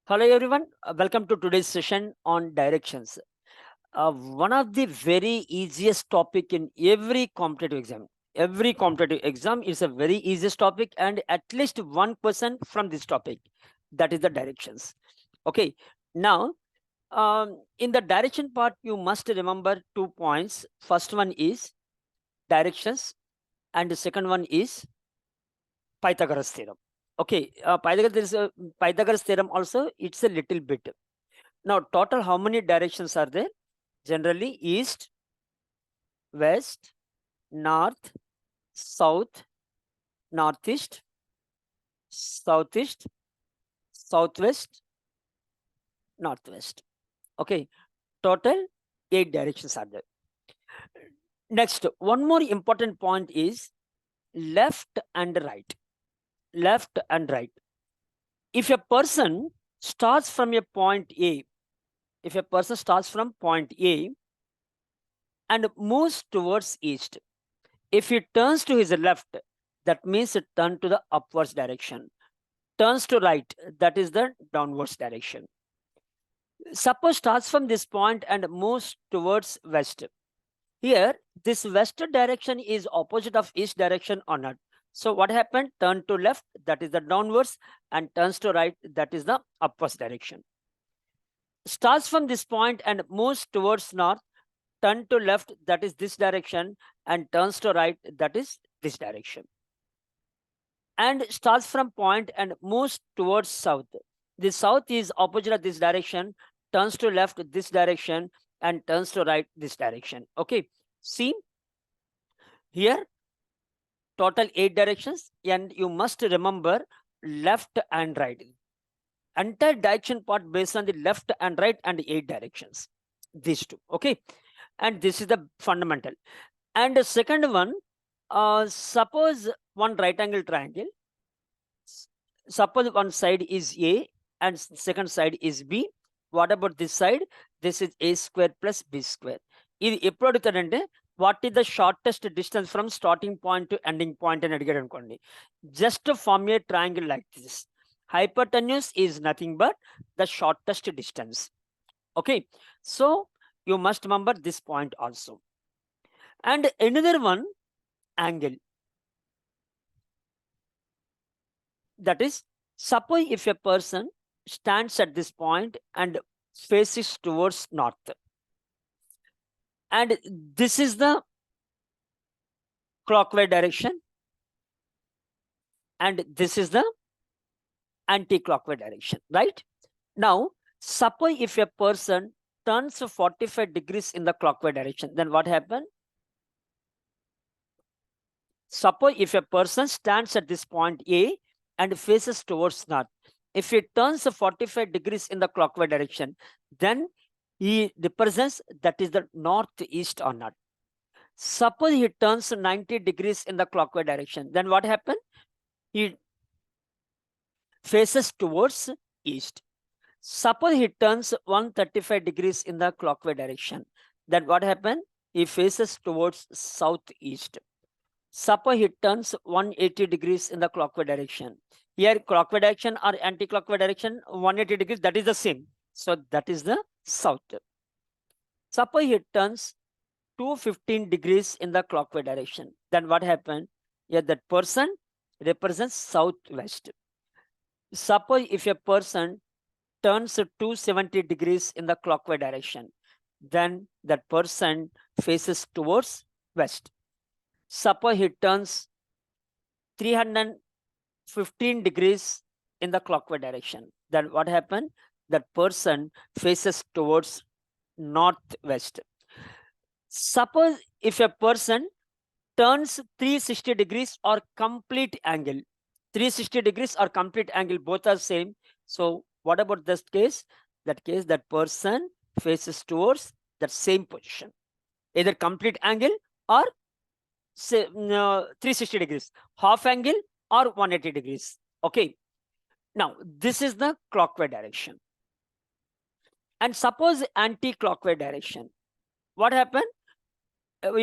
Hello everyone, welcome to today's session on directions. One of the very easiest topic in every competitive exam. Every competitive exam is a very easiest topic, and at least one person from this topic, that is the directions. Okay, now in the direction part, you must remember 2 points. First one is directions, and the second one is Pythagoras theorem. Okay, Pythagoras theorem also. It's a little bit. Now, total how many directions are there? Generally, east, west, north, south, northeast, southeast, southwest, northwest. Okay, total 8 directions are there. Next, one more important point is left and right. Left and right. If a person starts from a point A, if a person starts from point A and moves towards east, if he turns to his left, that means it turn to the upwards direction. Turns to right, that is the downwards direction. Suppose starts from this point and moves towards west. Here, this west direction is opposite of east direction or not. So what happened? Turn to left, that is the downwards, and turns to right, that is the upwards direction. Starts from this point and moves towards north, turn to left, that is this direction, and turns to right, that is this direction. And starts from point and moves towards south. The south is opposite of this direction, turns to left this direction, and turns to right this direction. Okay, see here, total 8 directions, and you must remember left and right. Entire direction part based on the left and right and 8 directions. These two. Okay, and this is the fundamental. And the second one, suppose one right angle triangle. Suppose one side is A and second side is B. What about this side? This is A square plus B square. ఇది ఎప్పుడు అడుగుతాడంటే what is the shortest distance from starting point to ending point అని అడిగాడు అనుకోండి. Just form a triangle like this. Hypotenuse is nothing but the shortest distance. Okay, so you must remember this point also. And another one, angle. That is, suppose if a person stands at this point and faces towards north, and this is the clockwise direction, and this is the anti-clockwise direction, right? Now, suppose if a person turns 45 degrees in the clockwise direction, then what happens? Suppose if a person stands at this point A and faces towards north, if he turns 45 degrees in the clockwise direction, then he represents that is the northeast or not. Suppose he turns 90 degrees in the clockwise direction, then what happens? He faces towards east. Suppose he turns 135 degrees in the clockwise direction, then what happens? He faces towards southeast. Suppose he turns 180 degrees in the clockwise direction. Here, clockwise direction or anti-clockwise direction, 180 degrees, that is the same. So that is the south. Suppose he turns 215 degrees in the clockwise direction. Then what happened? Here, that person represents southwest. Suppose if a person turns 270 degrees in the clockwise direction, then that person faces towards west. Suppose he turns 315 degrees in the clockwise direction, then what happened? That person faces towards northwest. Suppose if a person turns 360 degrees or complete angle, 360 degrees or complete angle, both are same. So what about this case? That case, that person faces towards that same position, either complete angle or say 360 degrees, half angle or 180 degrees. Okay, now this is the clockwise direction. And suppose anti-clockwise direction, what happened?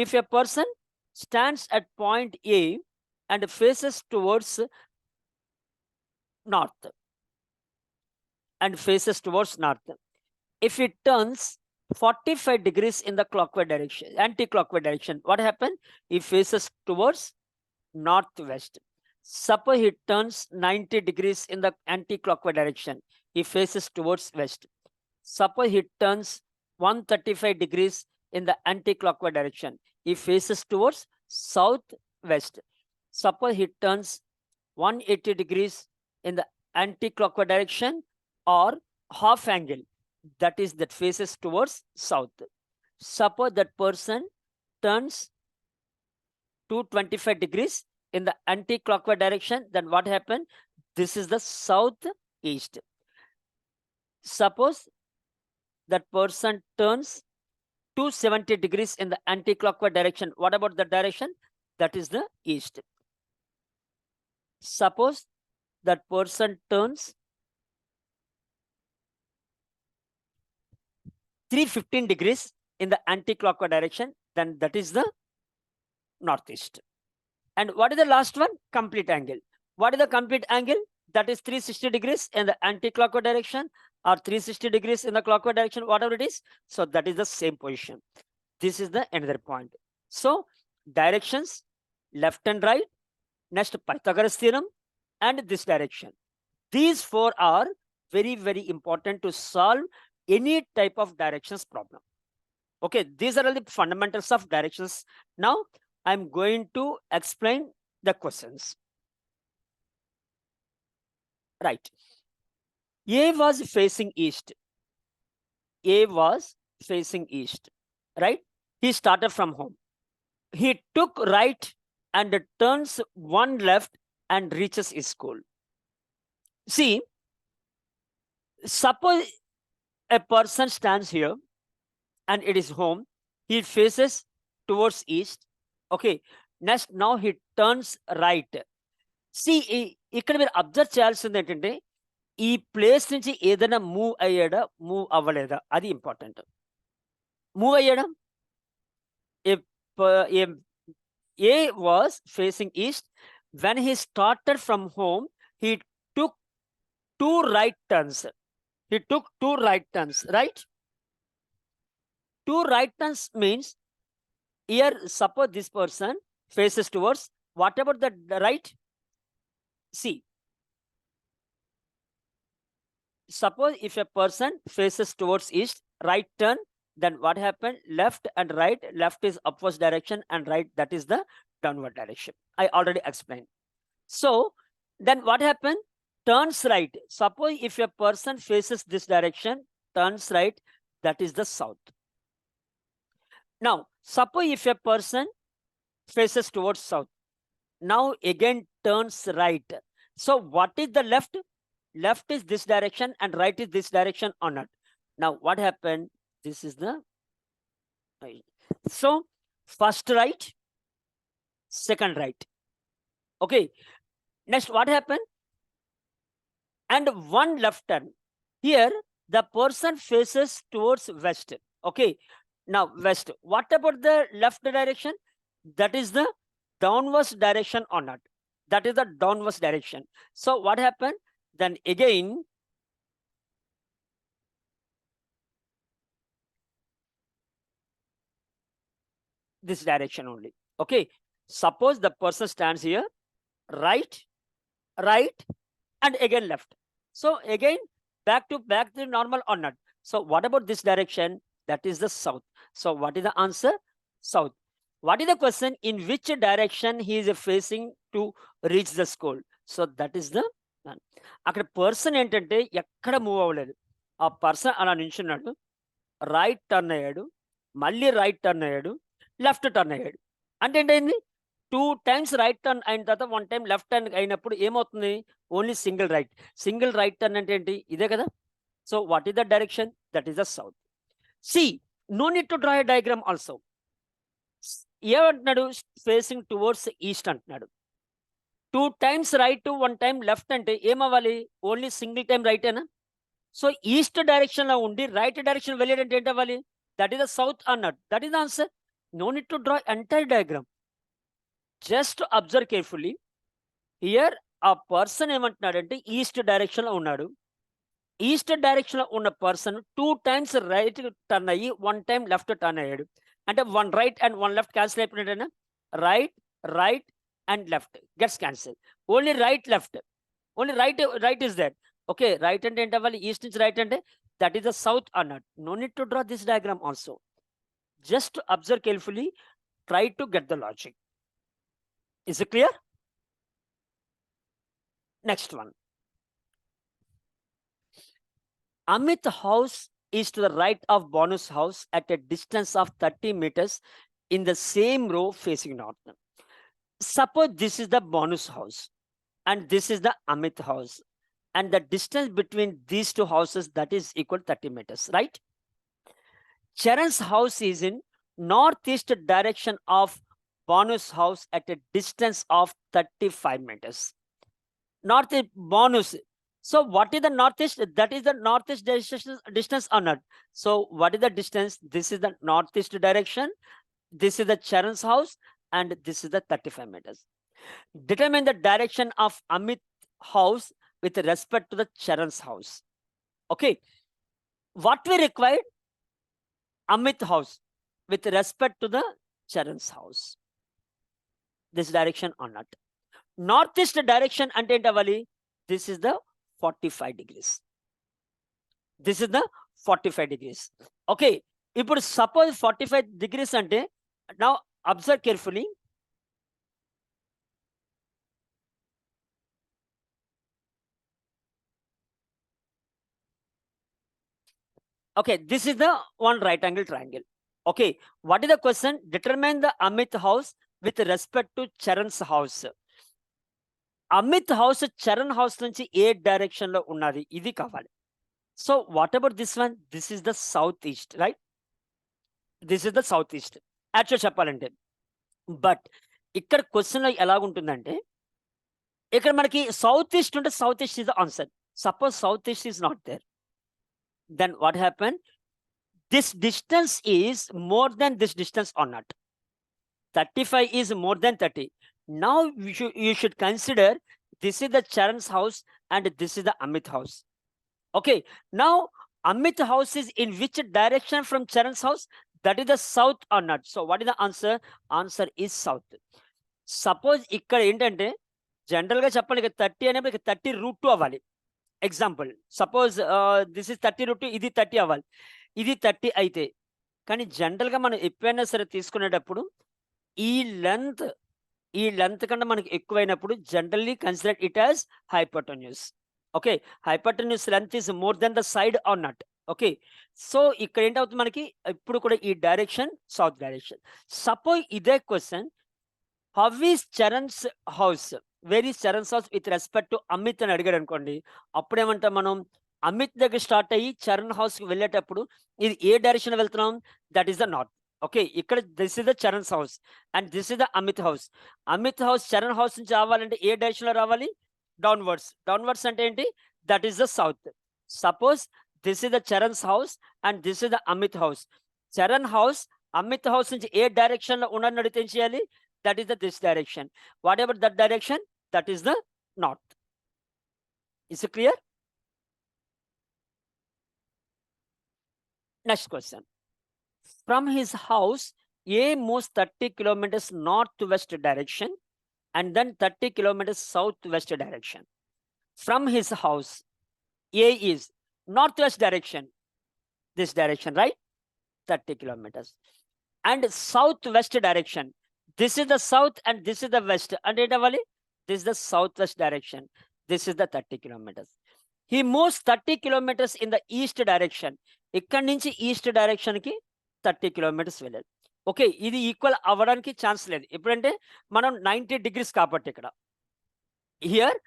If a person stands at point A and faces towards north, and faces towards north. If it turns 45 degrees in the clockwise direction, anti-clockwise direction, what happened? It faces towards northwest. Suppose he turns 90 degrees in the anti-clockwise direction, he faces towards west. Suppose he turns 135 degrees in the anti-clockwise direction, he faces towards southwest. Suppose he turns 180 degrees in the anti-clockwise direction or half angle, that is that faces towards south. Suppose that person turns 225 degrees in the anti-clockwise direction, then what happened? This is the southeast. Suppose that person turns 270 degrees in the anti-clockwise direction. What about the direction? That is the east. Suppose that person turns 315 degrees in the anti-clockwise direction, then that is the northeast. And what is the last one? Complete angle. What is the complete angle? That is 360 degrees in the anti-clockwise direction or 360 degrees in the clockwise direction, whatever it is. So that is the same position. This is the another point. So directions, left and right, next Pythagoras theorem, and this direction. These four are very, very important to solve any type of directions problem. Okay, these are all the fundamentals of directions. Now I'm going to explain the questions. Right. A was facing east. A was facing east. Right? He started from home. He took right and turns one left and reaches his school. See, suppose a person stands here and it is home. He faces towards east. Okay. Next, now he turns right. See, ఇక్కడ మీరు observe చేయాల్సింది ఏంటంటే ఈ place నుంచి ఏదైనా move అయ్యాడా, move అవ్వలేదా, అది important. Move అయ్యాడా? A was facing east. When he started from home, he took two right turns. He took two right turns, right? Two right turns means here, suppose this person faces towards, what about the right? See, suppose if a person faces towards east, right turn, then what happened? Left and right. Left is upwards direction and right, that is the downward direction. I already explained. So then what happened? Turns right. Suppose if a person faces this direction, turns right, that is the south. Now suppose if a person faces towards south, now again turns right. So what is the left? Left is this direction and right is this direction or not? Now what happened? This is the right. So first right, second right. Okay. Next, what happened? And one left turn. Here the person faces towards west. Okay. Now west. What about the left direction? That is the downwards direction or not? That is the downwards direction. So what happened? Then again, this direction only. Okay. Suppose the person stands here, right, right, and again left. So again, back to normal or not? So what about this direction? That is the south. So what is the answer? South. What is the question? In which direction he is facing to reach the school? So that is the one. అక్కడ person ఏంటంటే ఎక్కడ move అవ్వలేదు. ఆ person అలా నించున్నాడు, right turn అయ్యాడు, మళ్ళీ right turn అయ్యాడు, left turn అయ్యాడు. అంటే ఏంటైంది? 2 times రైట్ టర్న్ అయిన తర్వాత 1 time లెఫ్ట్ టర్న్ అయినప్పుడు ఏమవుతుంది? Only single right. Single right turn అంటే ఏంటి? ఇదే కదా. So what is the direction? That is the south. See, no need to draw a diagram also. ఏమంటున్నాడు? ఫేసింగ్ టువర్డ్స్ ఈస్ట్ అంటున్నాడు. 2 times రైట్, 1 time లెఫ్ట్ అంటే ఏమవ్వాలి? ఓన్లీ సింగిల్ టైం రైటేనా? So east direction లో ఉండి రైట్ డైరెక్షన్ వెళ్ళేటంటే ఏంటి అవ్వాలి? దట్ ఈస్ ద సౌత్ అన్నాడు. That is the answer. No need to draw entire diagram. Just observe carefully. Here ఆ పర్సన్ ఏమంటున్నాడంటే ఈస్ట్ డైరెక్షన్ లో ఉన్నాడు. ఈస్ట్ డైరెక్షన్ లో ఉన్న పర్సన్ 2 times రైట్ టర్న్ అయ్యి 1 time లెఫ్ట్ టర్న్ అయ్యాడు. అంటే 1 right and 1 left క్యాన్సిల్ అయిపోయినట్టేనా? Right, right and left gets cancel. Only right, left. Only right is that. Okay, right అంటే ఏంటి అవ్వాలి? ఈస్ట్ నుంచి రైట్ అంటే దట్ ఈస్ ద సౌత్ అన్నట్టు. No need to draw this diagram also. Just observe carefully, try to get the logic. Is it clear? Next one. Amit house is to the right of Bonu's house at a distance of 30 meters in the same row facing north. Suppose this is the Bonus house and this is the Amit house, and the distance between these two houses that is equal 30 meters, right? Charan's house is in northeast direction of Bonus house at a distance of 35 meters. North is Bonus. So what is the northeast? That is the northeast distance or not? So what is the distance? This is the northeast direction. This is the Charan's house and this is the 35 meters. Determine the direction of Amit house with respect to the Charan's house. Okay. What we required? Amit house with respect to the Charan's house. This direction or not? Northeast direction ante entavali? This is the 45 degrees. This is the 45 degrees. Okay. ఇప్పుడు suppose 45 degrees ante, now observe carefully. Okay, this is the one right angle triangle. Okay, what is the question? Determine the Amit house with respect to Charan's house. Amit house Charan house నుంచి ఏ direction లో ఉన్నది, ఇది కావాలి. So what about this one? This is the south east, right? This is the south east actual చెప్పాలంటే. But ఇక్కడ question లో ఎలాగుంటుందంటే, ఇక్కడ మనకి సౌత్ ఈస్ట్ ఉంటే south east is the answer. Suppose south east is not there, then what happen? This distance is more than this distance or not. 35 is more than 30. Now you should consider this is the Charan's house and this is the Amit house. Okay, now Amit house is in which direction from Charan's house? That is the south or not? So what is the answer? Answer is south. Suppose ikkada entante general ga cheppali 30 అనేప్పుడు 30 root 2 అవ్వాలి. Example suppose this is 30 root 2, ఇది 30 అవ్వాలి. ఇది 30 అయితే, కానీ general గా మనం ఎప్పుడైనా సరే తీసుకునేటప్పుడు ఈ లెంత్ కన్నా మనకి ఎక్కువైనప్పుడు generally consider it as hypotenuse. Okay, hypotenuse length is more than the side or not. Okay, so ఇక్కడ ఏంటవుతుంది మనకి ఇప్పుడు కూడా ఈ డైరెక్షన్ సౌత్ డైరెక్షన్. సపోజ్ ఇదే question, how is Charan's house, where is Charan's house with respect to Amit అని అడిగాడు అనుకోండి, అప్పుడేమంటాం మనం? అమిత్ దగ్గర స్టార్ట్ అయ్యి చరణ్ హౌస్కి వెళ్ళేటప్పుడు ఇది ఏ డైరెక్షన్ వెళ్తున్నాం? That is the north. Okay, ఇక్కడ this is the Charan's house and this is the Amit house. Amit house Charan house నుంచి రావాలంటే ఏ డైరెక్షన్ లో రావాలి? డౌన్వర్డ్స్. డౌన్వర్డ్స్ అంటే ఏంటి? That is the south. Suppose this is the Charan's house and this is the Amit house. Charan house Amit house నుంచి ఏ direction లో ఉన్నది అడిగితే ఏం చేయాలి? That is the this direction. What ever that direction, that is the north. Is it clear? Next question. From his house, A moves 30 kilometers northwest direction and then 30 kilometers southwest direction. From his house, A is northwest direction, this direction, right? 30 kilometers. And southwest direction, this is the south and this is the west. And this is the southwest direction. This is the 30 kilometers. He moves 30 kilometers in the east direction. ఇక్కడ నుంచి east direction కి 30 kilometers వెళ్ళాలి. Okay, ఇది equal అవ్వడానికి chance లేదు. ఎప్పుడంటే మనం 90 degrees కాబట్టి ఇక్కడ here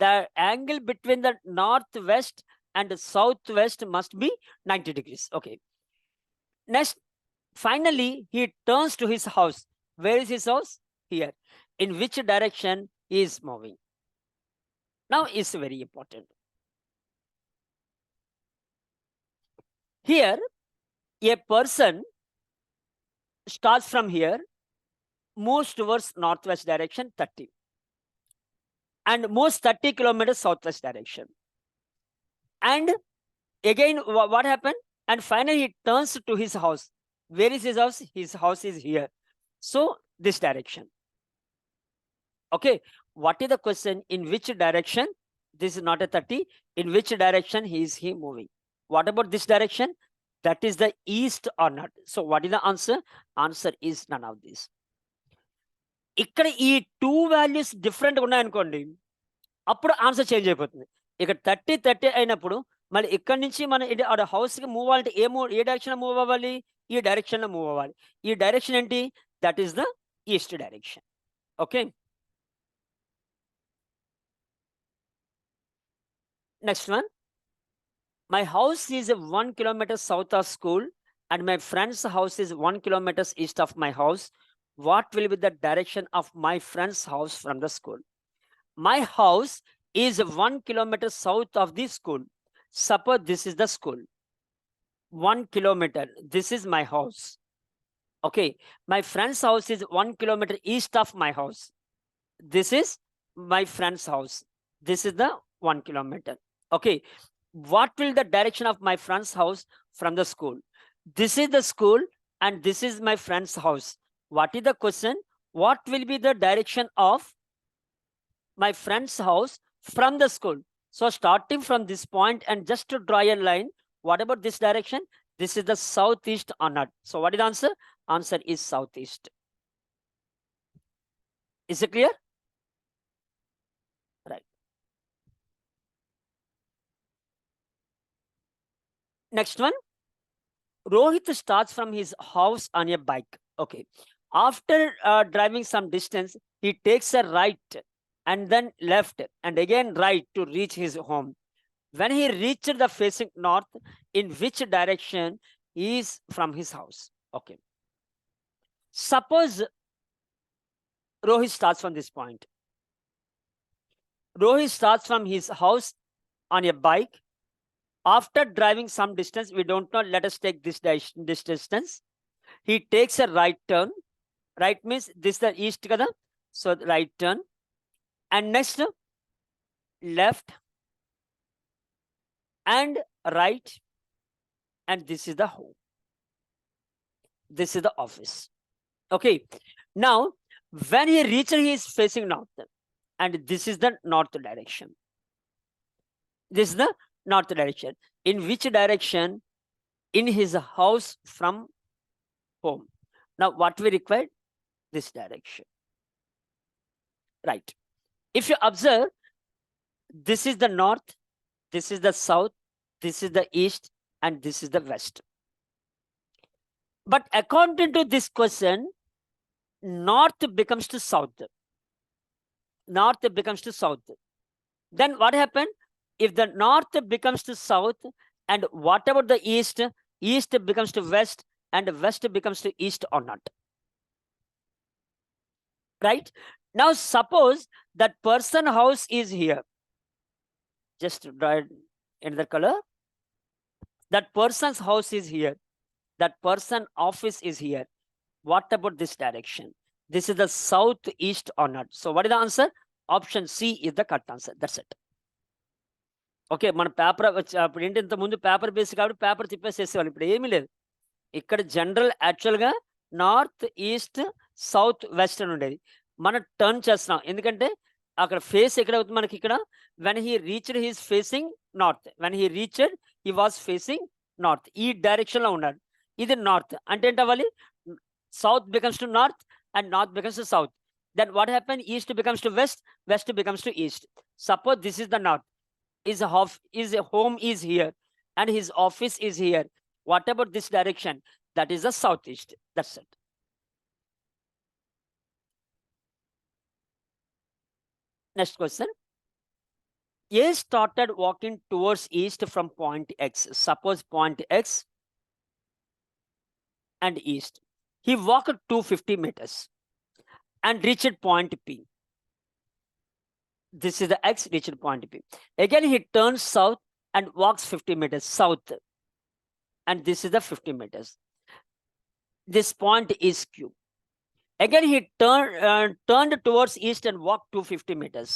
the angle between the north west and south west must be 90 degrees. Okay, next finally he turns to his house. Where is his house? Here. In which direction he is moving? Now is very important. Here a person starts from here, moves towards northwest direction 30 and moves 30 kilometers southwest direction, and Again, what happened? And finally, he turns to his house. Where is his house? His house is here. So this direction. Okay. What is the question? In which direction? This is not a 30. In which direction is he moving? What about this direction? That is the east or not? So what is the answer? Answer is none of this. ఇక్కడ ఈ 2 values different ఉన్నాయనుకోండి, అప్పుడు answer change అయిపోతుంది. ఇక్కడ 30 అయినప్పుడు మళ్ళీ ఇక్కడ నుంచి మనం హౌస్కి మూవ్ అవ్వాలంటే ఏ డైరెక్షన్ మూవ్ అవ్వాలి? ఈ డైరెక్షన్లో మూవ్ అవ్వాలి. ఈ డైరెక్షన్ ఏంటి? That is the east direction. Okay. Next one. My house is 1 kilometer south of school and my friend's house is 1 kilometer east of my house. What will be the direction of my friend's house from the school? My house is 1 kilometer south of the school. Suppose this is the school. 1 kilometer. This is my house. Okay. My friend's house is 1 kilometer east of my house. This is my friend's house. This is the 1 kilometer. Okay. What will the direction of my friend's house from the school? This is the school and this is my friend's house. What is the question? What will be the direction of my friend's house from the school? So starting from this point and just to draw a line, what about this direction? This is the southeast or not? So what is the answer? Answer is southeast. Is it clear? Right. Next one. Rohit starts from his house on a bike. Okay. After driving some distance, he takes a right and then left and again right to reach his home. When he reached the facing north, in which direction is from his house? Okay. Suppose Rohit starts from this point. Rohit starts from his house on a bike. After driving some distance, we don't know, let us take this distance. He takes a right turn. Right means this is the east kada. So right turn. And next, left and right. And this is the home. This is the office. Okay. Now, when he reaches, he is facing north. And this is the north direction. This is the north direction. In which direction? In his house from home. Now, what we require? This direction. Right. If you observe, this is the north, this is the south, this is the east, and this is the west. But according to this question, north becomes to south. North becomes to south. Then what happened? If the north becomes to south, and what about the east? East becomes to west, and west becomes to east or not? Right? Now, suppose that person house is here. Just draw it in the color. That person's house is here. That person office is here. What about this direction? This is the southeast or not? So what is the answer? Option C is the correct answer. That's it. Okay. మన paper అప్పుడు ఏంటి, ఇంత ముందు paper base కాబట్టి paper తిప్పేసేసేవాళ్ళు. ఇప్పుడు ఏమీ లేదు. ఇక్కడ జనరల్ యాక్చువల్గా నార్త్ ఈస్ట్ సౌత్ వెస్ట్ అని ఉండేది. మనం టర్న్ చేస్తున్నాం ఎందుకంటే అక్కడ ఫేస్ ఎక్కడ అవుతుంది మనకి? ఇక్కడ when he reached he's facing north. When he reached he was facing north. ఈ డైరెక్షన్లో ఉన్నాడు. ఇది నార్త్ అంటే ఏంటి అవ్వాలి? South becomes to north and north becomes to south. Then what happen? East becomes to west, west becomes to east. Suppose this is the north. His home is here and his office is here. What about this direction? That is the southeast. That's it. Next question. A started walking towards east from point X. Suppose point X and east. He walked 250 meters and reached point P. This is the X, reached point P. Again, he turns south and walks 50 meters south. And this is the 50 meters. This point is Q. Again, he turned towards east and walked 250 meters.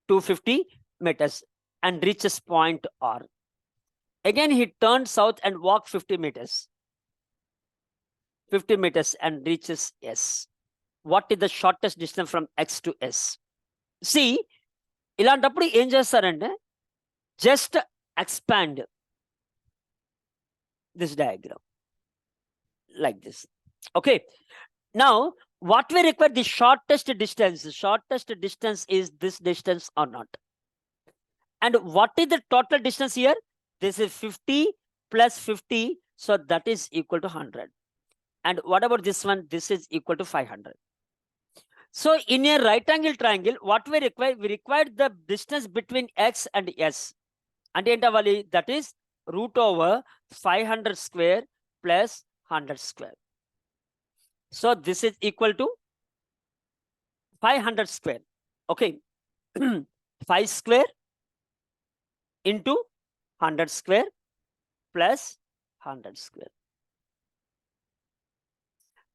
250 meters. and reaches point R. Again, he turned south and walked 50 meters. 50 meters and reaches S. What is the shortest distance from X to S? See, ఇలాంటప్పుడు ఏం చేస్తారంటే just expand this diagram like this. Okay. Now, what we require, the shortest distance. The shortest distance is this distance or not. And what is the total distance here? This is 50 plus 50. So that is equal to 100. And what about this one? This is equal to 500. So in a right angle triangle, what we require the distance between X and S. And that is root over 500 square plus 100 square. So this is equal to 500 square. Okay. 5 square into 100 square plus 100 square.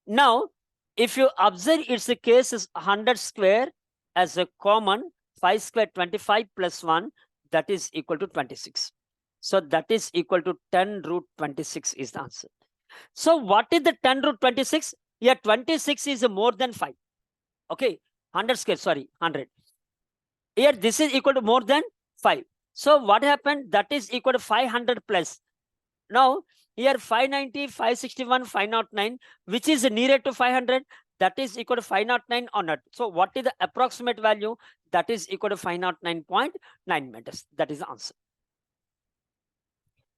Now, if you observe, its case is 100 square as a common, 5 square 25 plus 1, that is equal to 26. So that is equal to 10 root 26 is the answer. So what is the 10 root 26? Here 26 is more than 5. Okay, 100 square, sorry, 100. Here this is equal to more than 5. So what happened? That is equal to 500 plus. Now, here 590, 561, 509, which is nearer to 500, that is equal to 509 or not. So what is the approximate value? That is equal to 509.9 meters. That is the answer.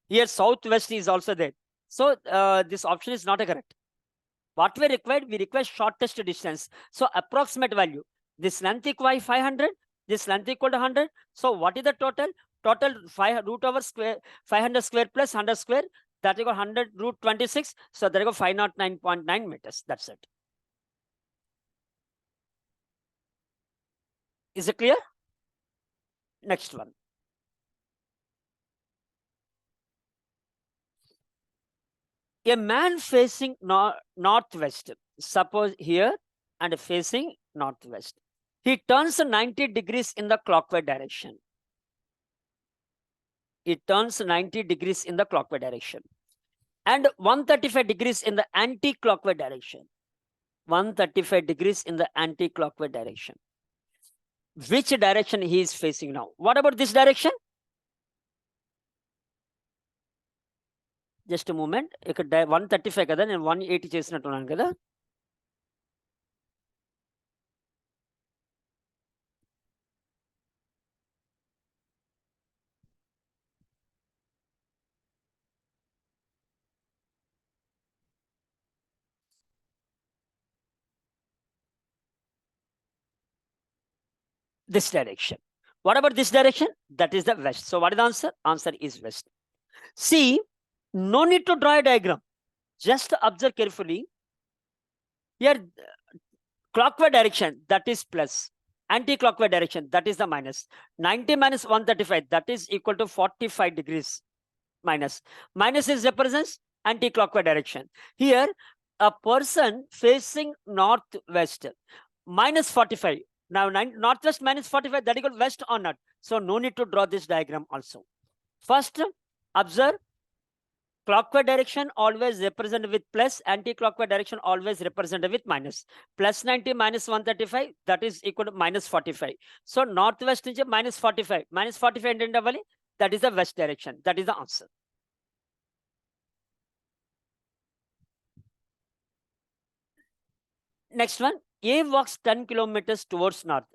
Here southwest is also there. So this option is not correct. What we require shortest distance. So approximate value. This length equal 500, this length equal to 100. So what is the total? Total 5 root over square 500 square plus 100 square, that equal 100 root 26. So there you go 509.9 meters. That's it. Is it clear? Next one. A man facing northwest, suppose here, and facing northwest. He turns 90 degrees in the clockwise direction. It turns 90 degrees in the clockwise direction and 135 degrees in the anti-clockwise direction. 135 degrees in the anti-clockwise direction. Which direction he is facing now? What about this direction? Just a moment. 135 kada, and 180 చేసినట్టున్నాను కదా. This direction. What about this direction? That is the west. So what is the answer? Answer is west. See, no need to draw a diagram. Just observe carefully. Here, clockwise direction, that is plus. Anti-clockwise direction, that is the minus. 90 minus 135, that is equal to 45 degrees minus. Minus is represents anti-clockwise direction. Here, a person facing northwest, minus 45. Now, northwest minus 45, that equal west or not. So, no need to draw this diagram also. First, observe, clockwise direction always represented with plus, anti-clockwise direction always represented with minus. Plus 90 minus 135, that is equal to minus 45. So, northwest is minus 45. Minus 45 and that is the west direction. That is the answer. Next one, A walks 10 kilometers towards north.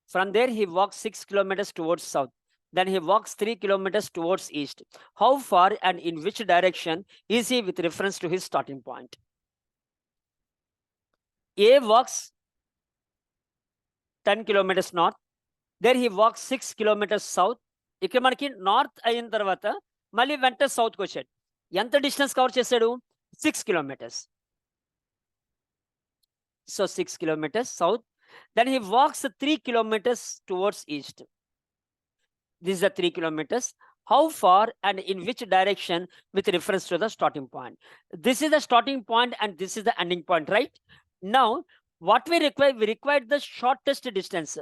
From there, he walks 6 kilometers towards south. Then he walks 3 kilometers towards east. How far and in which direction is he with reference to his starting point? A walks 10 kilometers north. There he walks 6 kilometers south. ఇక్కడ మనకి north అయిన తర్వాత మళ్ళీ వెంట సౌత్కి వచ్చాడు. ఎంత distance cover చేశాడు? 6 kilometers. So 6 kilometers south. Then he walks 3 kilometers towards east. This is the 3 kilometers. How far and in which direction with reference to the starting point? This is the starting point and this is the ending point, right? Now, what we require the shortest distance.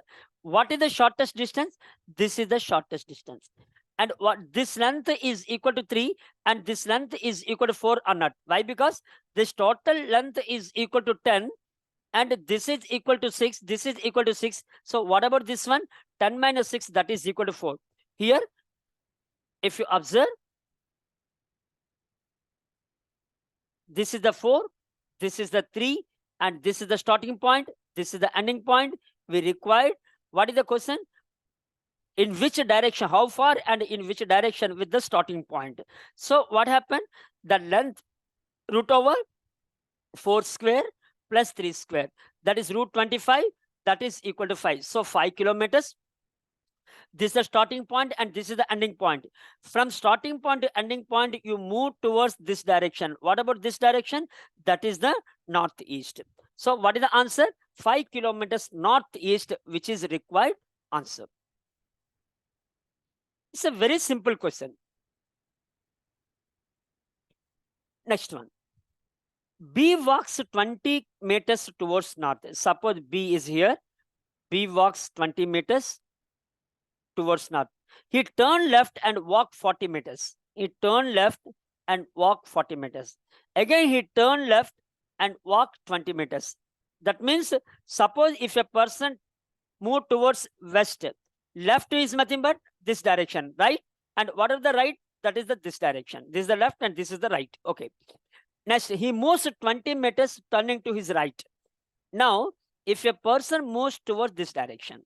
What is the shortest distance? This is the shortest distance. And what this length is equal to 3 and this length is equal to 4 or not? Why? Because this total length is equal to 10 and this is equal to 6, this is equal to 6. So what about this one? 10 minus 6, that is equal to 4. Here, if you observe, this is the 4, this is the 3, and this is the starting point, this is the ending point. We required, what is the question? In which direction, how far and in which direction with the starting point. So what happened? The length root over 4 square plus 3 square, that is root 25, that is equal to 5. So 5 kilometers. This is the starting point and this is the ending point. From starting point to ending point, you move towards this direction. What about this direction? That is the northeast. So what is the answer? 5 kilometers northeast, which is required answer. It's a very simple question. Next one. B walks 20 meters towards north. Suppose B is here. B walks 20 meters towards north. He turned left and walked 40 meters. He turned left and walked 40 meters. Again, he turned left and walked 20 meters. That means, suppose if a person move towards west, left is nothing but this direction, right? And what is the right? That is this direction. This is the left and this is the right. Okay. Next, he moves 20 meters turning to his right. Now, if a person moves towards this direction,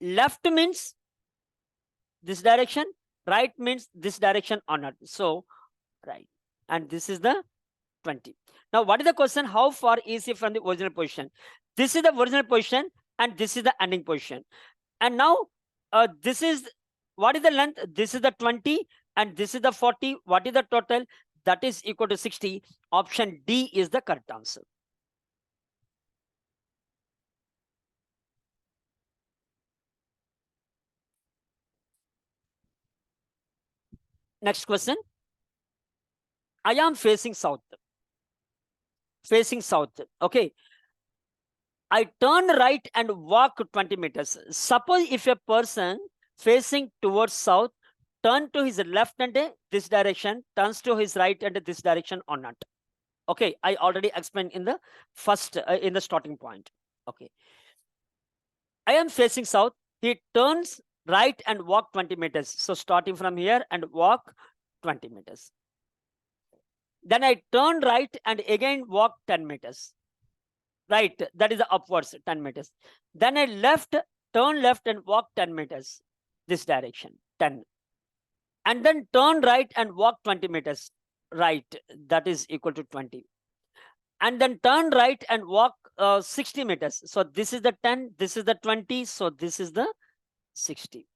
left means this direction, right means this direction or not. So, right. And this is the 20. Now, what is the question? How far is he from the original position? This is the original position and this is the ending position. And now, this is, what is the length? This is the 20 and this is the 40. What is the total? That is equal to 60. Option D is the correct answer. Next question. I am facing south. Facing south. Okay. I turn right and walk 20 meters. Suppose if a person facing towards south turn to his left and this direction, turns to his right and this direction or not. Okay, I already explained in the first, in the starting point. Okay. I am facing south. He turns right and walk 20 meters. So starting from here and walk 20 meters. Then I turn right and again walk 10 meters. Right, that is the upwards 10 meters. Then I turn left and walk 10 meters. This direction, 10. And then turn right and walk 20 meters. Right, that is equal to 20. And then turn right and walk 60 meters. So this is the 10, this is the 20, so this is the 60.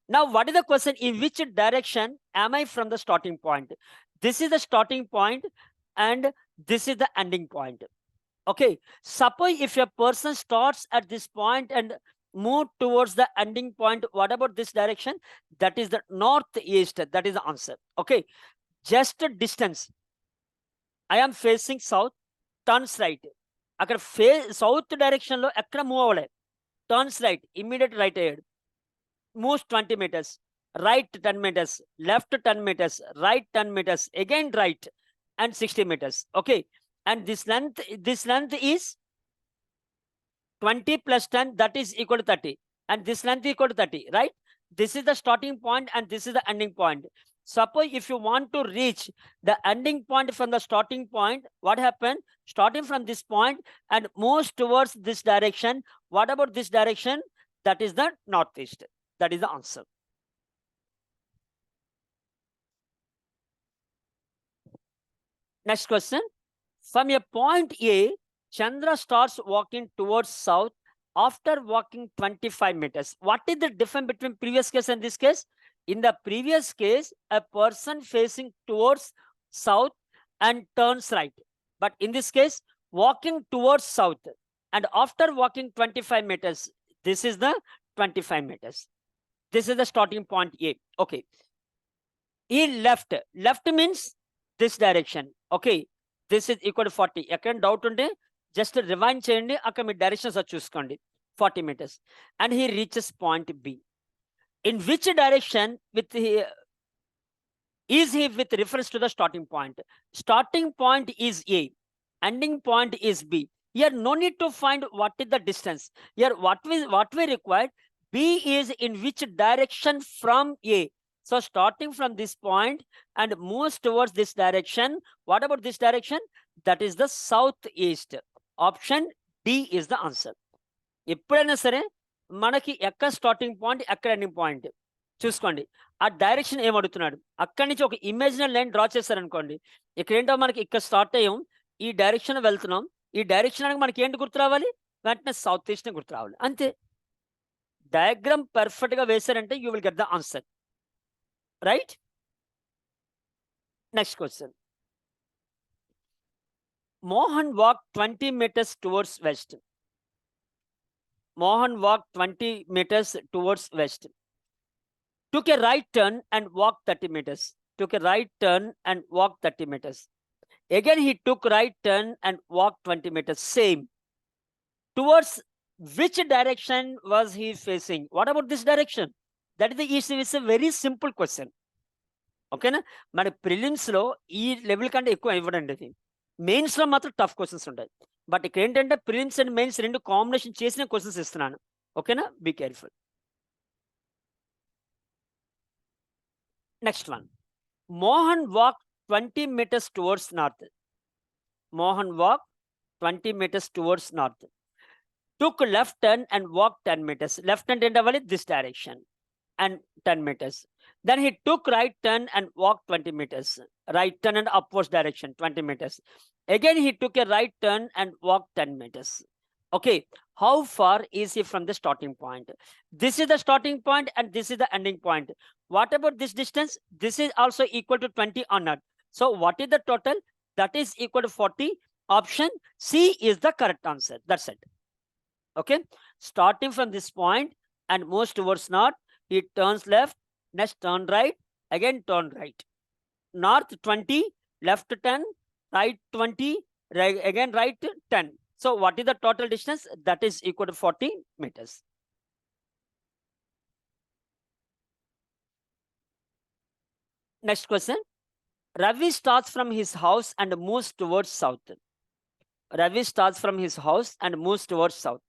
Now, what is the question? In which direction am I from the starting point? This is the starting point and this is the ending point. Okay, suppose if a person starts at this point and move towards the ending point, what about this direction? That is the northeast, that is the answer. Okay, just a distance. I am facing south, turns right. Akar south direction lo ekkada move avale. Turns right, immediate right ahead. Moves 20 meters, right 10 meters, left 10 meters, right 10 meters, again right, and 60 meters. Okay. And this length is 20 plus 10, that is equal to 30. And this length is equal to 30, right? This is the starting point and this is the ending point. Suppose if you want to reach the ending point from the starting point, what happened? Starting from this point and moves towards this direction. What about this direction? That is the northeast. That is the answer. Next question. From a point A, Chandra starts walking towards south after walking 25 meters. What is the difference between previous case and this case? In the previous case, a person facing towards south and turns right. But in this case, walking towards south and after walking 25 meters, this is the 25 meters. This is the starting point A. Okay. He left. Left means this direction. Okay. This is equal to 40. Eక్కడ doubt unte just rewind cheyandi, akka me directions చూసుకోండి 40 meters. And he reaches point B. in which direction is he with reference to the starting point? Starting point is A, ending point is B. Here no need to find what is the distance. Here what we required, B is in which direction from A. So starting from this point and moves towards this direction. What about this direction? That is the southeast. Option D is the answer. ఎప్పుడైనా సరే మనకి ఎక్కడ starting point ఎక్కడ ending point చూసుకోండి. ఆ direction ఏం అడుగుతున్నాడు, అక్కడి నుంచి ఒక ఇమేజినరీ లైన్ డ్రా చేశారనుకోండి. ఇక్కడ ఏంటో మనకి ఇక్కడ స్టార్ట్ అయ్యాం, ఈ డైరెక్షన్ వెళ్తున్నాం. ఈ డైరెక్షన్ అనేది మనకి ఏంటి గుర్తు రావాలి, వెంటనే సౌత్ ఈస్ట్ గుర్తు రావాలి, అంతే. డయాగ్రామ్ పర్ఫెక్ట్ గా వేశారంటే you will get the answer, right. Next question. Mohan walk 20 meters towards west. Mohan walked 20 meters towards west. Took a right turn and walked 30 meters. Took a right turn and walked 30 meters. Again he took right turn and walked 20 meters. Same. Towards which direction was he facing? What about this direction? That is the issue. It's a very simple question. Okay na? మన prelims లో ఈ level కంటే ఎక్కువ ఇవ్వడండి. ఇది mains లో మాత్రం tough questions ఉంటాయి. But ఇక్కడ ఏంటంటే ప్రిలిమ్స్ అండ్ మెయిన్స్ రెండు కాంబినేషన్ చేసిన క్వశ్చన్స్ ఇస్తున్నాను. ఓకేనా, be careful. Next one. Mohan walk 20 meters towards north. Mohan walked 20 meters towards north. Took left turn and walked 10 meters. Left turn interval this direction and 10 meters. Then he took right turn and walked 20 meters. Right turn and upwards direction 20 meters. Again he took a right turn and walked 10 meters. Okay, how far is he from the starting point? This is the starting point and this is the ending point. What about this distance? This is also equal to 20 or not. So what is the total? That is equal to 40. Option C is the correct answer. That's it. Okay, starting from this point and moves towards north, he turns left, next turn right, again turn right. North 20, left 10, right 20, right, again right 10. So what is the total distance? That is equal to 40 meters. Next question. Ravi starts from his house and moves towards south. Ravi starts from his house and moves towards south.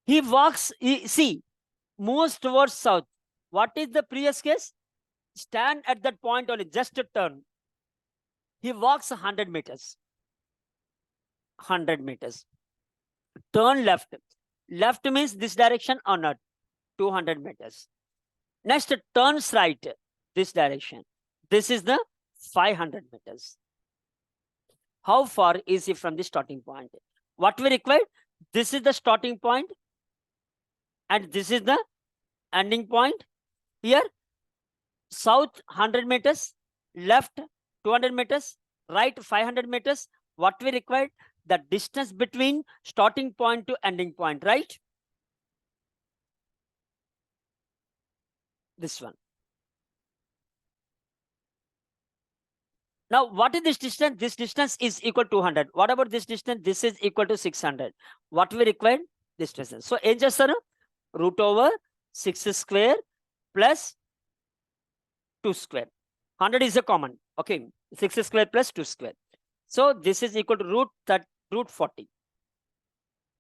He walks, moves towards south. What is the previous case? Stand at that point only, just to turn. He walks 100 meters. 100 meters. Turn left. Left means this direction or not? 200 meters. Next, turns right, this direction. This is the 500 meters. How far is he from the starting point? What we require? This is the starting point and this is the ending point. Here, south 100 meters, left 200 meters, right 500 meters. What we required? The distance between starting point to ending point, right? This one. Now, what is this distance? This distance is equal to 200. What about this distance? This is equal to 600. What we required? This distance. So, ఏం చేస్తారు? Root over 6 square plus 2 square. 100 is a common. Okay, 6 square plus 2 square. So this is equal to root 40.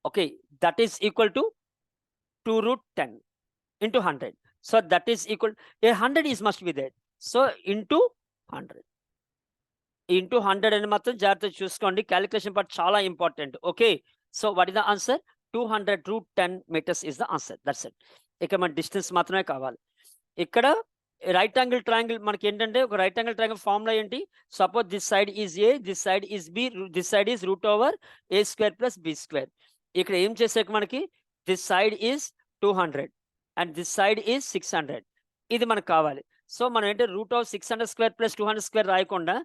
Okay, that is equal to 2 root 10 into 100. So that is equal, 100 is must be there. So into 100. Into 100 and matlab jarata chuskondi. Calculation part chala important. Okay, so what is the answer? 200 root 10 meters is the answer. That's it. ఇక్కడ మన distance మాత్రమే కావాలి. ఇక్కడ right angle triangle మనకి ఏంటంటే ఒక right angle triangle formula ఏంటి? Suppose this side is A, this side is B, this side is root over A square plus B square. ఇక్కడ ఏం చేసాక మనకి this side is 200 and this side is 600. ఇది మనకు కావాలి. సో మనం ఏంటి root of 600 square plus 200 square రాయకుండా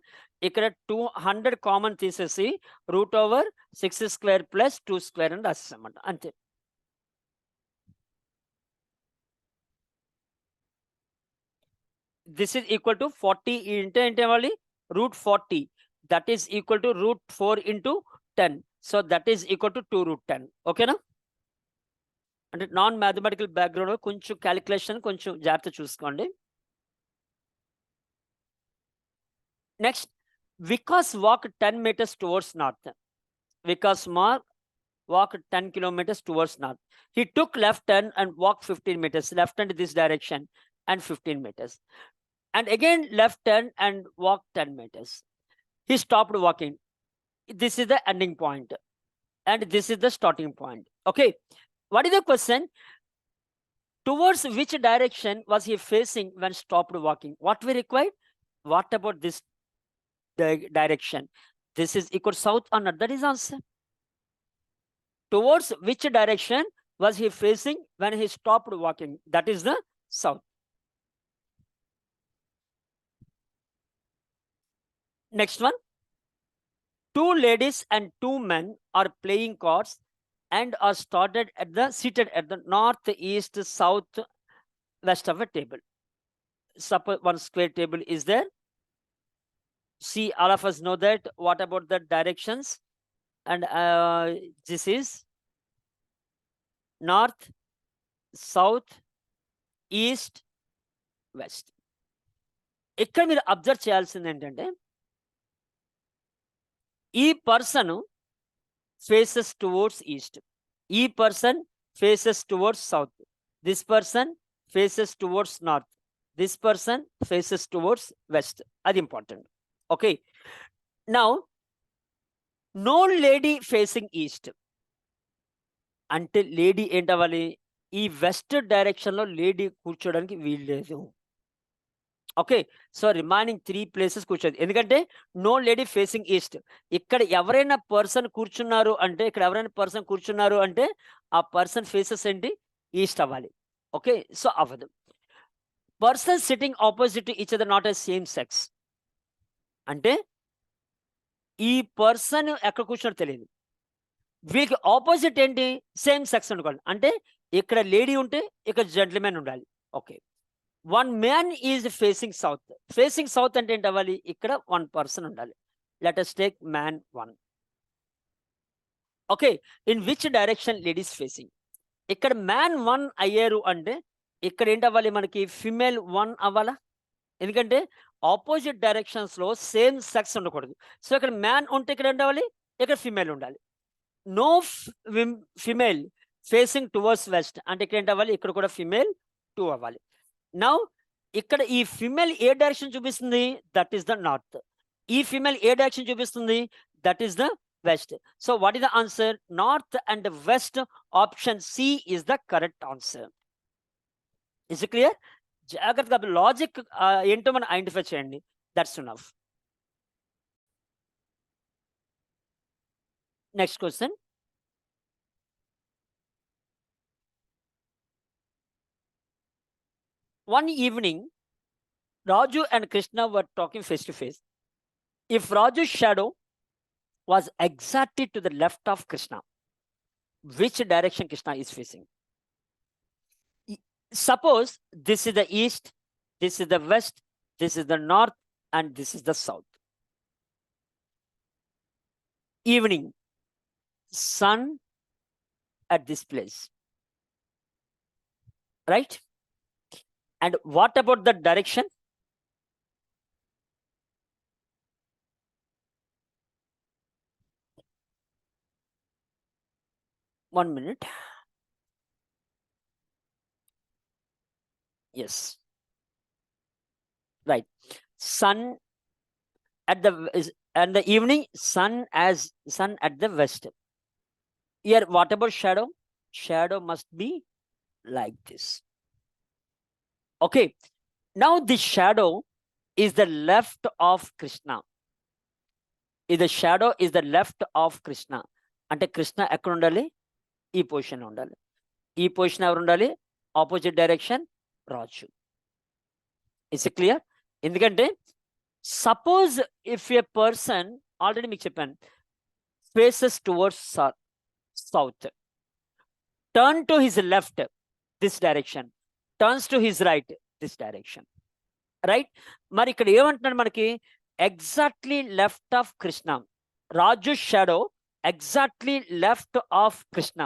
ఇక్కడ 200 కామన్ తీసేసి root over 6 square plus 2 square అని రాసేసామంట, అంతే. This is equal to 40 into root 40. That is equal to root 4 into 10. So that is equal to 2 root 10. Okay, na? అంటే non mathematical background కొంచెం calculation కొంచెం జాగ్రత్త చూసుకోండి. Next, Vikas walk 10 meters towards north. Vikas walked 10 kilometers towards north. He took left turn and walked 15 meters, left turn this direction and 15 meters. And again left turn and walked 10 meters. He stopped walking. This is the ending point and this is the starting point. Okay, what is the question? Towards which direction was he facing when stopped walking? What we required? What about this direction? This is equal south or not? That is answer. Towards which direction was he facing when he stopped walking? That is the south. Next one. Two ladies and two men are playing cards and are seated at the north, east, south, west of a table. Suppose one square table is there. See, all of us know that. What about the directions? And this is north, south, east, west. ఇక్కడ మీరు observe చేయాల్సింది ఏంటంటే, ఈ person faces towards east, ఈ person faces towards south, this person faces towards north, this person faces towards west. అది important. Okay, now no lady facing east అంటే lady ఏంటవ్వాలి? ఈ వెస్ట్ డైరెక్షన్ లో లేడీ కూర్చోడానికి వీల్లేదు. ఓకే, సో రిమైనింగ్ 3 places కూర్చోదు. ఎందుకంటే నో లేడీ ఫేసింగ్ ఈస్ట్. ఇక్కడ ఎవరైనా పర్సన్ కూర్చున్నారు అంటే ఆ పర్సన్ ఫేసెస్ ఏంటి? ఈస్ట్ అవ్వాలి. ఓకే, సో అవ్వదు. Person sitting opposite each other not a same sex అంటే ఈ పర్సన్ ఎక్కడ కూర్చున్నారో తెలియదు. వీళ్ళకి ఆపోజిట్ ఏంటి? సేమ్ సెక్స్ అనుకోండి. అంటే ఇక్కడ లేడీ ఉంటే ఇక్కడ జెంట్మెన్ ఉండాలి. Okay, one man is facing south. Facing south అంటే ఏంటి అవ్వాలి? ఇక్కడ 1 person ఉండాలి. Let us take man 1. Okay, in which direction ladies facing? ఇక్కడ మ్యాన్ 1 అయ్యారు అంటే ఇక్కడ ఏంటవ్వాలి? మనకి ఫిమేల్ 1 అవ్వాలా? ఎందుకంటే ఆపోజిట్ డైరెక్షన్స్ లో సేమ్ సెక్స్ ఉండకూడదు. సో ఇక్కడ మ్యాన్ ఉంటే ఇక్కడ ఉండవాలి, ఇక్కడ ఫిమేల్ ఉండాలి. No female facing towards west అంటే ఇక్కడ ఏంటవ్వాలి? ఇక్కడ కూడా ఫిమేల్ 2 అవ్వాలి. నౌ ఇక్కడ ఈ ఫిమేల్ ఏ డైరెక్షన్ చూపిస్తుంది? That is the north. ఈ ఫిమేల్ ఏ డైరెక్షన్ చూపిస్తుంది? That is the west. So what is the answer? North and west. Option C is the correct answer. Is it clear? జాగ్రత్తగా logic ఏంటో మనం ఐడెంటిఫై చేయండి. That's enough. Next question. One evening, Raju and Krishna were talking face to face. If Raju's shadow was exactly to the left of Krishna, which direction Krishna is facing? Suppose this is the east, this is the west, this is the north, and this is the south. Evening, sun at this place, right? And what about the direction? One minute. Yes. Right. Sun at the evening, sun at the west. Here, what about shadow? Shadow must be like this. Okay. Now the shadow is the left of Krishna. The shadow is the left of Krishna. అంటే కృష్ణ ఎక్కడ ఉండాలి? ఈ position ఉండాలి. ఈ position ఎవరు ఉండాలి? Opposite direction Raju. Is it clear? ఎందుకంటే suppose if a person, already మీకు చెప్పాను, faces towards south, turn to his left this direction, turns to his right this direction, right? మరి ఇక్కడ ఏమంటున్నాడు మనకి? Exactly left of Krishna. Raju shadow exactly left of Krishna.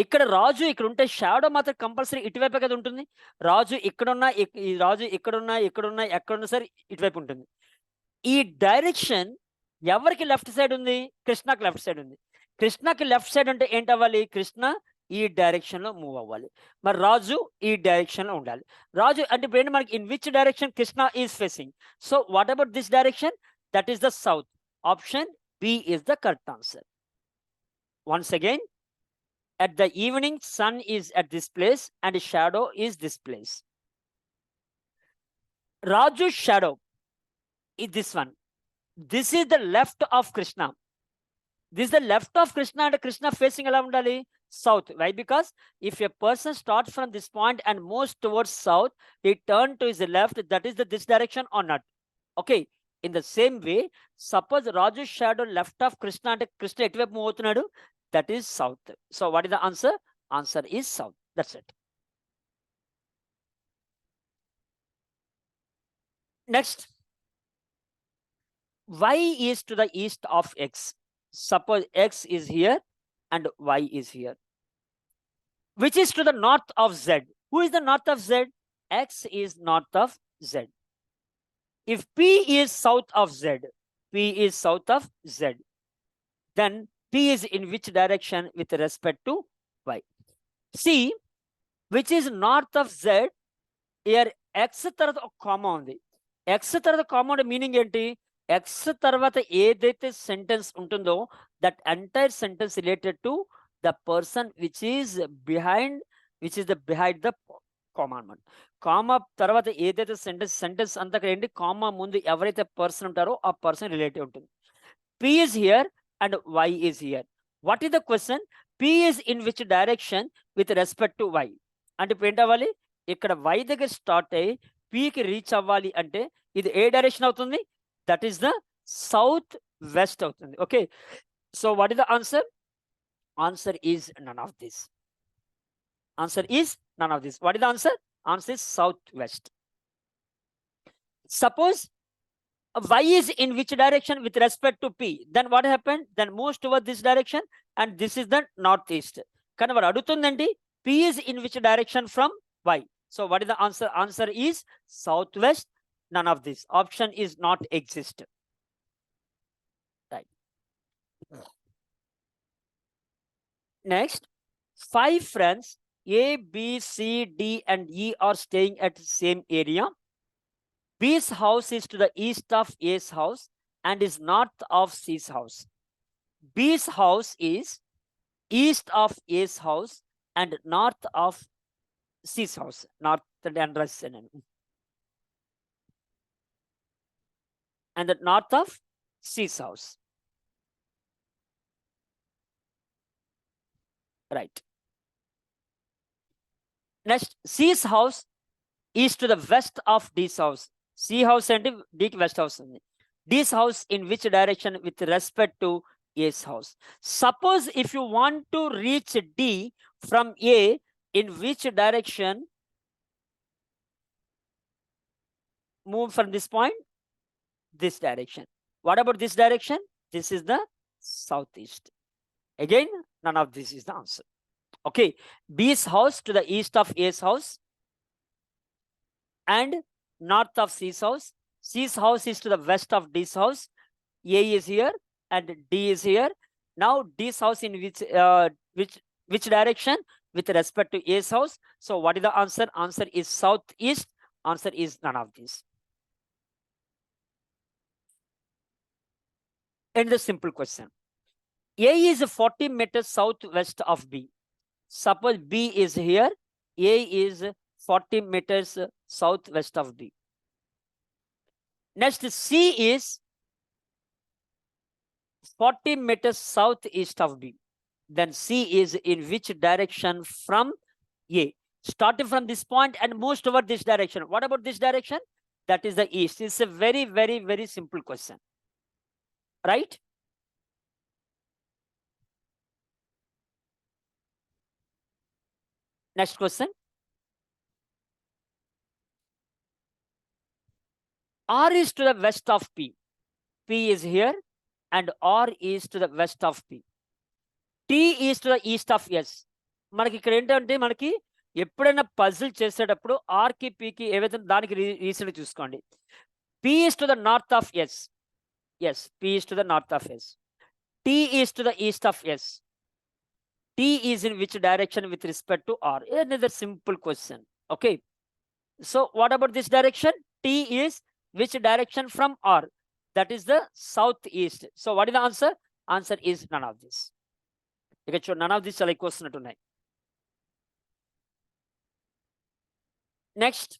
ఇక్కడ రాజు ఇక్కడ ఉంటే షాడో మాత్రం కంపల్సరీ ఇటువైపే కదా ఉంటుంది. రాజు ఇక్కడున్నా ఈ రాజు ఇక్కడున్నా ఎక్కడున్నా సరే ఇటువైపు ఉంటుంది. ఈ డైరెక్షన్ ఎవరికి లెఫ్ట్ సైడ్ ఉంది? కృష్ణకి లెఫ్ట్ సైడ్ ఉంది. కృష్ణకి లెఫ్ట్ సైడ్ అంటే ఏంటవ్వాలి? కృష్ణ ఈ డైరెక్షన్‌లో మూవ్ అవ్వాలి. మరి రాజు ఈ డైరెక్షన్‌లో ఉండాలి. రాజు అంటే ఇప్పుడేంటి మనకి in which direction Krishna is facing. So what about this direction? That is the south. Option B is the correct answer. Once again, at the evening sun is at this place and shadow is this place. Raju's shadow is this one. This is the left of Krishna. This is the left of Krishna and Krishna facing ఎలా ఉండాలి? South. Why? Because if a person starts from this point and moves towards south, he turn to his left, that is this direction or not? Okay. In the same way, suppose Raju's shadow left of Krishna అంటే కృష్ణ ఎటువైపు move అవుతున్నాడు? That is south. So what is the answer? Answer is south. That's it. Next, y is to the east of x. Suppose x is here and y is here. Which is to the north of z? Who is the north of z? X is north of z. If p is south of z, p is south of z, then p is in which direction with respect to y? See, which is north of z, here x తర్వాత ఒక comma ఉంది. x తర్వాత comma అంటే meaning ఏంటి? x తర్వాత ఏదైతే sentence ఉంటుందో that entire sentence related to the person which is behind the comma అన్నమాట. కామా తర్వాత ఏదైతే సెంటెన్స్ అంతా ఏంటి? కామా ముందు ఎవరైతే పర్సన్ ఉంటారో ఆ పర్సన్ రిలేటివ్ ఉంటుంది. p is here and y is here. What is the question? p is in which direction with respect to y? అంటే ఇప్పుడు ఏంటవ్వాలి? ఇక్కడ y దగ్గర స్టార్ట్ అయ్యి p కి రీచ్ అవ్వాలి అంటే ఇది ఏ డైరెక్షన్ అవుతుంది? That is the south west అవుతుంది. Okay. So what is the answer? Answer is none of this. Answer is none of this. What is the answer? Answer is south west. Suppose y is in which direction with respect to p, then what happened? Then moves toward this direction and this is the northeast. కానీ వాడు అడుగుతుందండి p is in which direction from y. So what is the answer? Answer is southwest. None of this option is not exist. Right. Next, 5 friends A, B, C, D and E are staying at the same area. B's house is to the east of A's house and is north of C's house. B's house is east of A's house and north of C's house. North and the north of C's house. Right. Next, C's house is to the west of D's house. C house and D west house. D's house in which direction with respect to A's house? Suppose if you want to reach D from A, in which direction move from this point? This direction. What about this direction? This is the southeast. Again, none of this is the answer. Okay. B's house to the east of A's house and north of C's house. C's house is to the west of D's house. A is here and D is here. Now D's house in which direction with respect to A's house? So what is the answer? Answer is southeast. Answer is none of these. And the simple question. A is 40 meters southwest of B. Suppose B is here. A is 40 meters southwest of B. Next, C is 40 meters southeast of B. Then C is in which direction from A? Starting from this point and moves toward this direction. What about this direction? That is the east. It's a very, very, very simple question. Right? Next question. R is to the west of P. P is here and R is to the west of P. T is to the east of S. మనకి ఇక్కడ ఏంటంటే మనకి ఎప్పుడైనా puzzle చేసేటప్పుడు ఆర్కి పీకి ఏవైతే దానికి recent చూసుకోండి. P is to the north of S. S, P is to the north of S. T is to the east of S. T is in which direction with respect to R? Another simple question. Okay. So what about this direction? T is which direction from R? That is the southeast. So what is the answer? Answer is none of this. Okay, none of this shall question tonight. Next,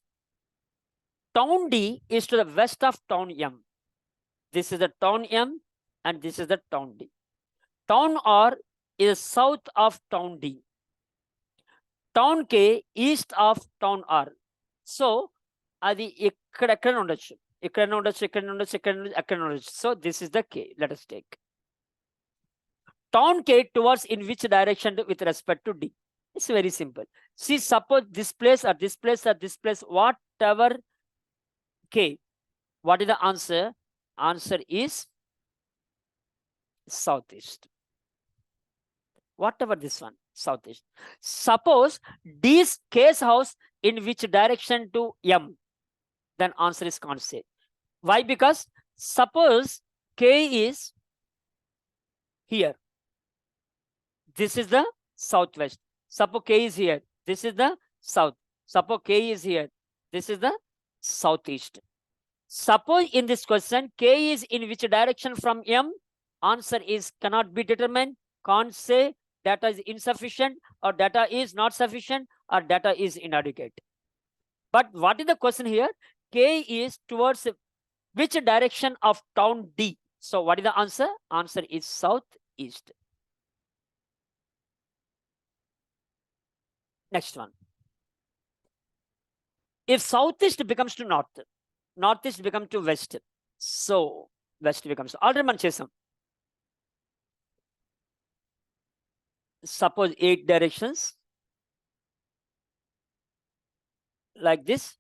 town D is to the west of town M. This is the town M and this is the town D. Town R is south of town D. Town K east of town R. So అది ఎక్కడెక్కడ ఉండొచ్చు, ఇక్కడ ఉండొచ్చు, ఇక్కడ ఉండొచ్చు, ఎక్కడ ఉండొచ్చు. So this is the K. Let us take town K towards in which direction with respect to D. It's very simple. See, suppose this place or this place or this place, whatever K, what is the answer? Answer is southeast. Whatever this one, southeast. Suppose D's K's house in which direction to M, then answer is can't say. Why? Because suppose K is here, this is the southwest. Suppose K is here, this is the south. Suppose K is here, this is the southeast. Suppose in this question K is in which direction from M, answer is cannot be determined, can't say, data is insufficient, or data is not sufficient, or data is inadequate. But what is the question here? K is towards which direction of town D? So what is the answer? Answer is southeast. Next one. If southeast becomes to north, northeast becomes to west, so west becomes already man chesam. Suppose 8 directions like this.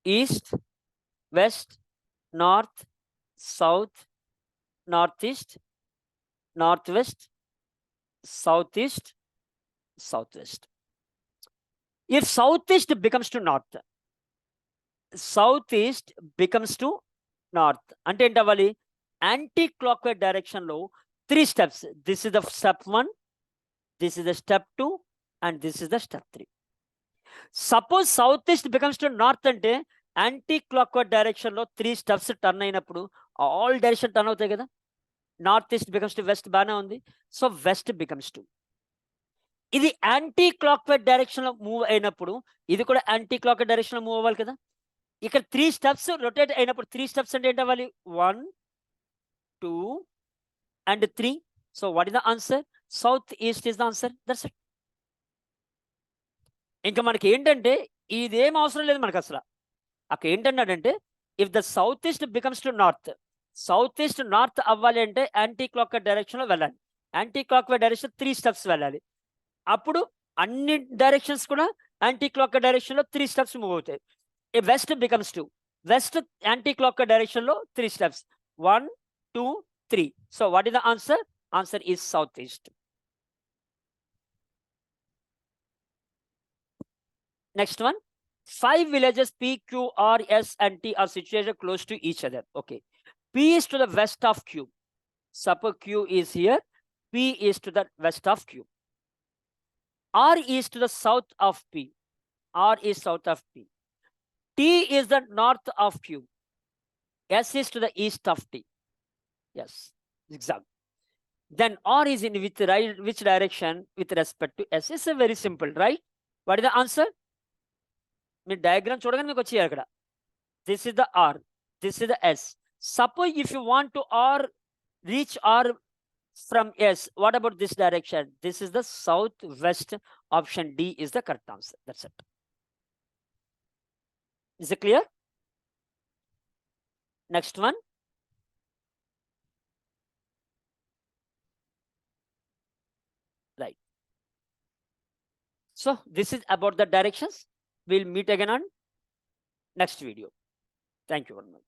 East, west, north, south, northeast, northwest, southeast, southwest. If southeast becomes to north, southeast becomes to north, అంటే ఏంటి అవ్వాలి? Anti clock wise direction లో 3 steps. This is the step 1, this is the step 2, and this is the step 3. Suppose southeast becomes to north అంటే anti clock wise direction లో 3 steps turn అయినప్పుడు all direction turn అవుతాయి కదా. North east becomes to west బాగానే ఉంది. So west becomes to. ఇది anti clock wise direction లో move అయినప్పుడు ఇది కూడా యాంటీ క్లాక్ వైజ్ డైరెక్షన్ లో మూవ్ అవ్వాలి కదా. ఇక్కడ 3 steps రొటేట్ అయినప్పుడు 3 steps అంటే ఏంటి అవ్వాలి? 1, 2 and 3. So what is the answer? South east is the answer. That's it. ఇంకా మనకి ఏంటంటే ఇదేం అవసరం లేదు మనకు అసలు. అక్కడ ఏంటన్నాడంటే if the south east becomes to north, south east north అవ్వాలి అంటే యాంటీ క్లాక్ వైజ్ డైరెక్షన్ లో వెళ్ళాలి. Anti clock wise direction 3 steps వెళ్ళాలి. అప్పుడు అన్ని డైరెక్షన్స్ కూడా యాంటీ క్లాక్ వైజ్ డైరెక్షన్ లో 3 steps మూవ్ అవుతాయి. West becomes to west anti clock wise direction లో 3 steps. 1, 2, 3. So what is the answer? Answer is southeast. Next one. 5 villages P, Q, R, S and T are situated close to each other. Okay. P is to the west of Q. Suppose Q is here, P is to the west of Q. R is to the south of P. R is south of P. T is the north of Q. S is to the east of T. Yes, exactly. Then R is in which direction with respect to S? It's a very simple, right? What is the answer? మీరు diagram చూడగానే మీకు వచ్చేయాలి అక్కడ. This is the R, this is the S. Suppose if you want to or reach R from S, what about this direction? This is the south west. Option D is the correct answer. That's it. Is it clear? Next one. Right. So this is about the directions. We'll meet again on next video. Thank you very much.